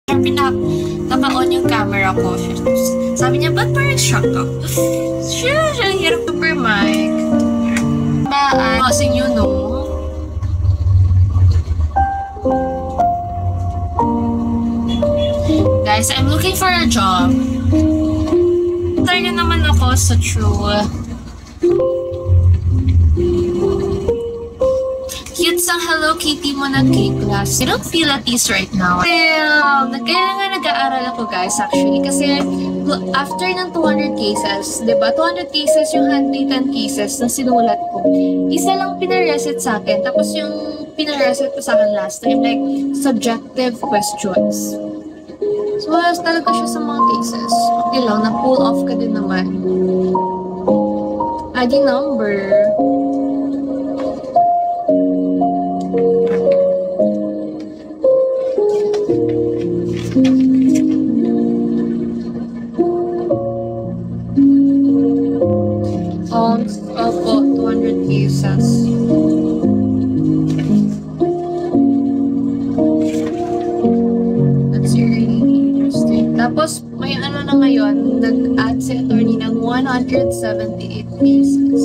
naka-on yung camera ko. Sabi niya, ba't parang shock ako? Siya, hirap super mic. Causing you know. Guys, I'm looking for a job. Tayo naman ako sa True. Cute sang Hello Kitty mo na K-class. I don't feel at ease right now. Well, kaya nga nag-aaral ako guys actually. Kasi after ng 200 cases, diba? 200 cases yung handwritten cases na sinulat ko. Isa lang pinareset sa akin. Tapos yung pinareset ko sa akin last time, like subjective questions. So, wala talaga siya sa mga cases. Okay lang, na-pull off ka din naman. Adding number. Opo, 200 cases. Tapos, may ano na ngayon, nag-add si attorney ng 178 cases.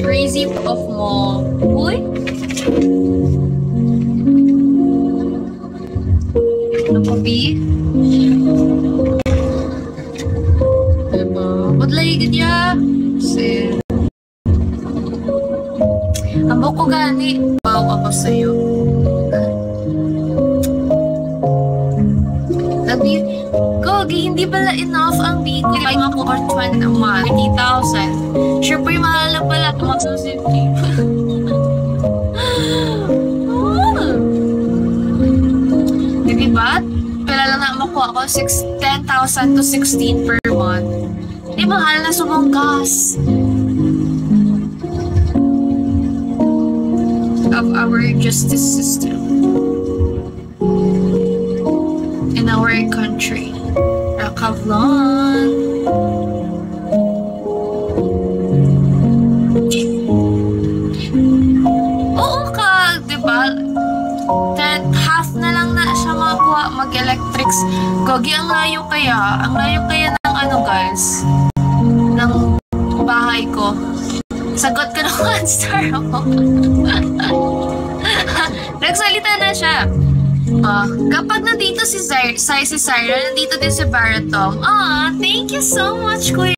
Crazy of mo. Uy! Ano po, B? Amo ko gani. Wow, ako sa'yo. Gogi, hindi pala enough ang bigo. Ay, ako or 20 a month. 30,000. Sure po yung mahal na pala. Mag-susipti. Diba? Pala lang na makuha ko 10,000 to 16 per month. Di mahal na subong gas. Of our justice system in our country. Rakavlon. Oo ka, diba? Half na lang na siya makuha mag-electrics. Gogi, ang layo kaya. Ang layo kaya ng ano guys? Ng bahay ko. Sagot ka ng 1 star ako. Nagsalita na siya. Kapag nandito si Syra, nandito din si Baratom. Thank you so much, Kuya.